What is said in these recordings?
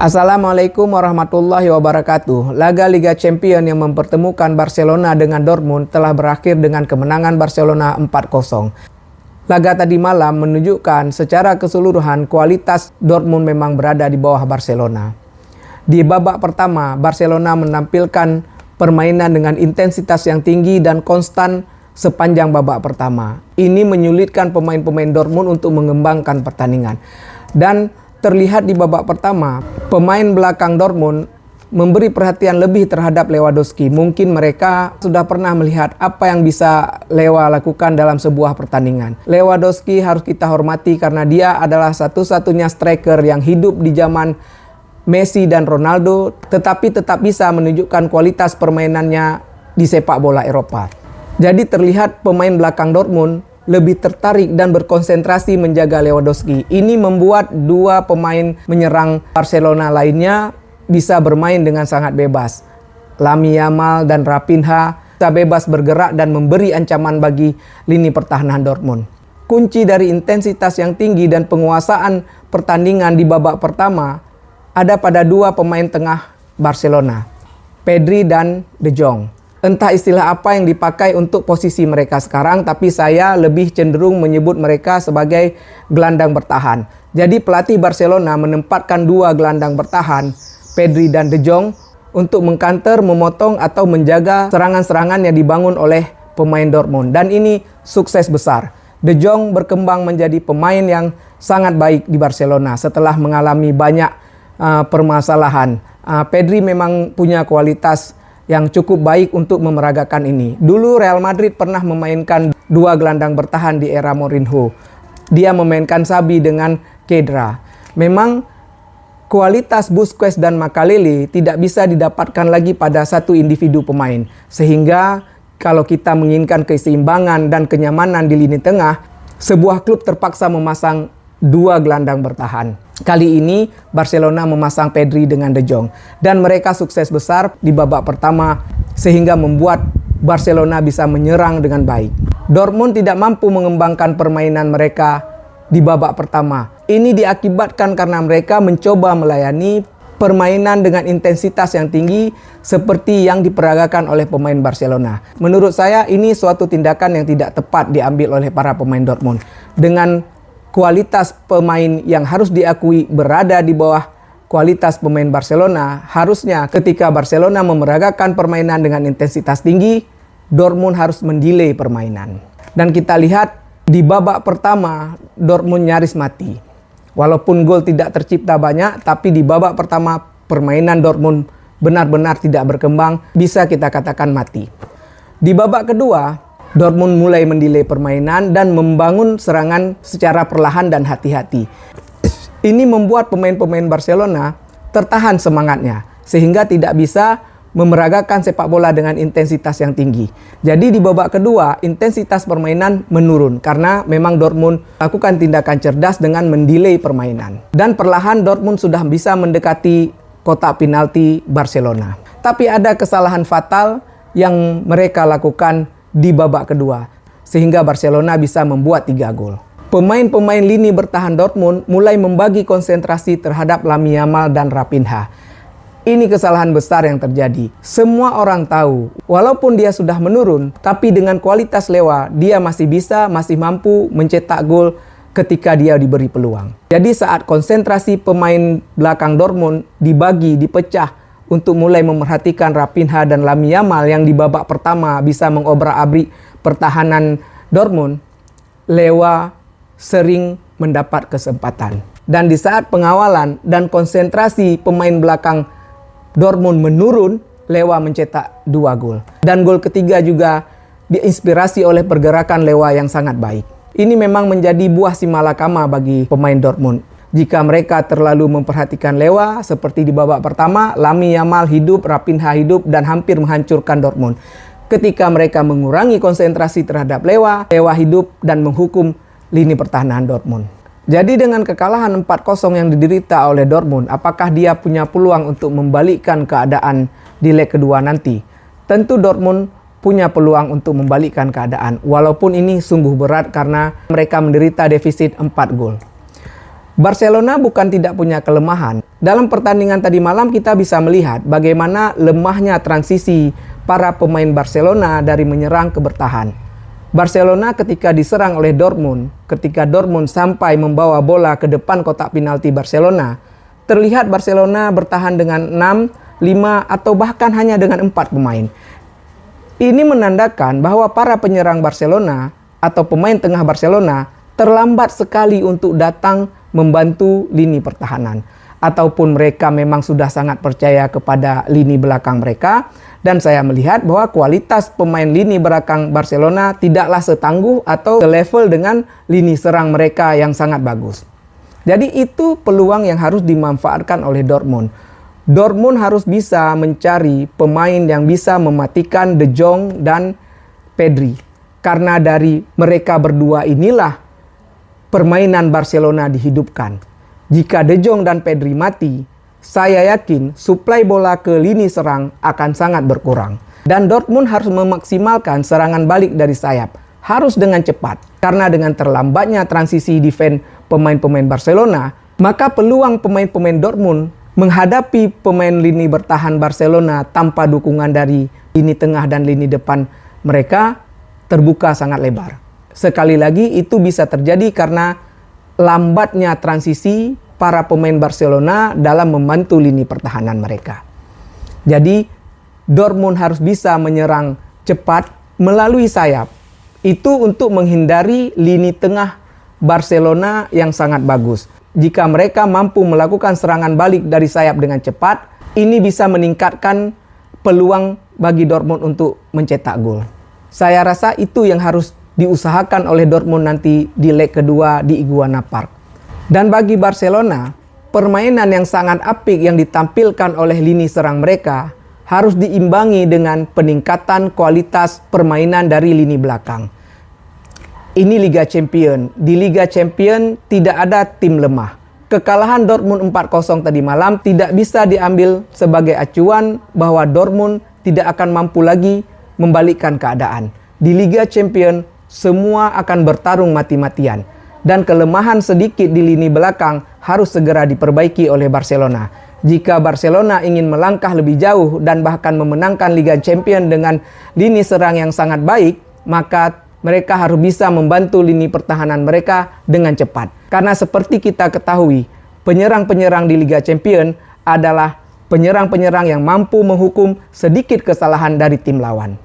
Assalamualaikum warahmatullahi wabarakatuh. Laga Liga Champions yang mempertemukan Barcelona dengan Dortmund telah berakhir dengan kemenangan Barcelona 4-0. Laga tadi malam menunjukkan secara keseluruhan kualitas Dortmund memang berada di bawah Barcelona. Di babak pertama, Barcelona menampilkan permainan dengan intensitas yang tinggi dan konstan sepanjang babak pertama. Ini menyulitkan pemain-pemain Dortmund untuk mengembangkan pertandingan. Dan terlihat di babak pertama, pemain belakang Dortmund memberi perhatian lebih terhadap Lewandowski. Mungkin mereka sudah pernah melihat apa yang bisa Lewa lakukan dalam sebuah pertandingan. Lewandowski harus kita hormati karena dia adalah satu-satunya striker yang hidup di zaman Messi dan Ronaldo, tetapi tetap bisa menunjukkan kualitas permainannya di sepak bola Eropa. Jadi terlihat pemain belakang Dortmund lebih tertarik dan berkonsentrasi menjaga Lewandowski. Ini membuat dua pemain menyerang Barcelona lainnya bisa bermain dengan sangat bebas. Lamine Yamal dan Raphinha bisa bebas bergerak dan memberi ancaman bagi lini pertahanan Dortmund. Kunci dari intensitas yang tinggi dan penguasaan pertandingan di babak pertama ada pada dua pemain tengah Barcelona, Pedri dan De Jong. Entah istilah apa yang dipakai untuk posisi mereka sekarang, tapi saya lebih cenderung menyebut mereka sebagai gelandang bertahan. Jadi pelatih Barcelona menempatkan dua gelandang bertahan, Pedri dan De Jong, untuk mengkanter, memotong atau menjaga serangan-serangan yang dibangun oleh pemain Dortmund. Dan ini sukses besar. De Jong berkembang menjadi pemain yang sangat baik di Barcelona setelah mengalami banyak permasalahan. Pedri memang punya kualitas yang cukup baik untuk memeragakan ini. Dulu Real Madrid pernah memainkan dua gelandang bertahan di era Mourinho. Dia memainkan Xabi dengan Khedira. Memang kualitas Busquets dan Makalele tidak bisa didapatkan lagi pada satu individu pemain. Sehingga kalau kita menginginkan keseimbangan dan kenyamanan di lini tengah, sebuah klub terpaksa memasang dua gelandang bertahan. Kali ini Barcelona memasang Pedri dengan De Jong dan mereka sukses besar di babak pertama sehingga membuat Barcelona bisa menyerang dengan baik. Dortmund tidak mampu mengembangkan permainan mereka di babak pertama. Ini diakibatkan karena mereka mencoba melayani permainan dengan intensitas yang tinggi seperti yang diperagakan oleh pemain Barcelona. Menurut saya ini suatu tindakan yang tidak tepat diambil oleh para pemain Dortmund. Dengan kualitas pemain yang harus diakui berada di bawah kualitas pemain Barcelona, harusnya ketika Barcelona memeragakan permainan dengan intensitas tinggi, Dortmund harus mendelay permainan. Dan kita lihat di babak pertama Dortmund nyaris mati. Walaupun gol tidak tercipta banyak, tapi di babak pertama permainan Dortmund benar-benar tidak berkembang, bisa kita katakan mati. Di babak kedua, Dortmund mulai mendelay permainan dan membangun serangan secara perlahan dan hati-hati. Ini membuat pemain-pemain Barcelona tertahan semangatnya sehingga tidak bisa memeragakan sepak bola dengan intensitas yang tinggi. Jadi di babak kedua intensitas permainan menurun karena memang Dortmund lakukan tindakan cerdas dengan mendelay permainan. Dan perlahan Dortmund sudah bisa mendekati kotak penalti Barcelona. Tapi ada kesalahan fatal yang mereka lakukan di babak kedua, sehingga Barcelona bisa membuat 3 gol. Pemain-pemain lini bertahan Dortmund mulai membagi konsentrasi terhadap Lamine Yamal dan Raphinha. Ini kesalahan besar yang terjadi. Semua orang tahu, walaupun dia sudah menurun, tapi dengan kualitas Lewa, dia masih mampu mencetak gol ketika dia diberi peluang. Jadi saat konsentrasi pemain belakang Dortmund dipecah untuk mulai memerhatikan Raphinha dan Lamine Yamal yang di babak pertama bisa mengobrak-abrik pertahanan Dortmund, Lewa sering mendapat kesempatan. Dan di saat pengawalan dan konsentrasi pemain belakang Dortmund menurun, Lewa mencetak 2 gol. Dan gol ketiga juga diinspirasi oleh pergerakan Lewa yang sangat baik. Ini memang menjadi buah simalakama bagi pemain Dortmund. Jika mereka terlalu memperhatikan Lewa seperti di babak pertama, Lamine Yamal hidup, Raphinha hidup dan hampir menghancurkan Dortmund. Ketika mereka mengurangi konsentrasi terhadap Lewa hidup dan menghukum lini pertahanan Dortmund. Jadi dengan kekalahan 4-0 yang diderita oleh Dortmund, apakah dia punya peluang untuk membalikkan keadaan di leg kedua nanti? Tentu Dortmund punya peluang untuk membalikkan keadaan, walaupun ini sungguh berat karena mereka menderita defisit 4 gol. Barcelona bukan tidak punya kelemahan. Dalam pertandingan tadi malam kita bisa melihat bagaimana lemahnya transisi para pemain Barcelona dari menyerang ke bertahan. Barcelona ketika diserang oleh Dortmund, ketika Dortmund sampai membawa bola ke depan kotak penalti Barcelona, terlihat Barcelona bertahan dengan 6, 5 atau bahkan hanya dengan 4 pemain. Ini menandakan bahwa para penyerang Barcelona atau pemain tengah Barcelona terlambat sekali untuk datang membantu lini pertahanan, ataupun mereka memang sudah sangat percaya kepada lini belakang mereka. Dan saya melihat bahwa kualitas pemain lini belakang Barcelona tidaklah setangguh atau selevel dengan lini serang mereka yang sangat bagus. Jadi itu peluang yang harus dimanfaatkan oleh Dortmund. Dortmund harus bisa mencari pemain yang bisa mematikan De Jong dan Pedri, karena dari mereka berdua inilah permainan Barcelona dihidupkan. Jika De Jong dan Pedri mati, saya yakin suplai bola ke lini serang akan sangat berkurang. Dan Dortmund harus memaksimalkan serangan balik dari sayap. Harus dengan cepat. Karena dengan terlambatnya transisi defense pemain-pemain Barcelona, maka peluang pemain-pemain Dortmund menghadapi pemain lini bertahan Barcelona tanpa dukungan dari lini tengah dan lini depan mereka terbuka sangat lebar. Sekali lagi itu bisa terjadi karena lambatnya transisi para pemain Barcelona dalam membantu lini pertahanan mereka. Jadi Dortmund harus bisa menyerang cepat melalui sayap. Itu untuk menghindari lini tengah Barcelona yang sangat bagus. Jika mereka mampu melakukan serangan balik dari sayap dengan cepat, ini bisa meningkatkan peluang bagi Dortmund untuk mencetak gol. Saya rasa itu yang harus diusahakan oleh Dortmund nanti di leg kedua di Iguana Park. Dan bagi Barcelona, permainan yang sangat apik yang ditampilkan oleh lini serang mereka harus diimbangi dengan peningkatan kualitas permainan dari lini belakang. Ini Liga Champion. Di Liga Champion tidak ada tim lemah. Kekalahan Dortmund 4-0 tadi malam tidak bisa diambil sebagai acuan bahwa Dortmund tidak akan mampu lagi membalikkan keadaan. Di Liga Champion semua akan bertarung mati-matian. Dan kelemahan sedikit di lini belakang harus segera diperbaiki oleh Barcelona. Jika Barcelona ingin melangkah lebih jauh dan bahkan memenangkan Liga Champions dengan lini serang yang sangat baik, maka mereka harus bisa membantu lini pertahanan mereka dengan cepat. Karena seperti kita ketahui, penyerang-penyerang di Liga Champions adalah penyerang-penyerang yang mampu menghukum sedikit kesalahan dari tim lawan.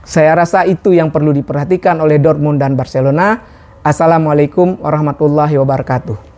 Saya rasa itu yang perlu diperhatikan oleh Dortmund dan Barcelona. Assalamualaikum warahmatullahi wabarakatuh.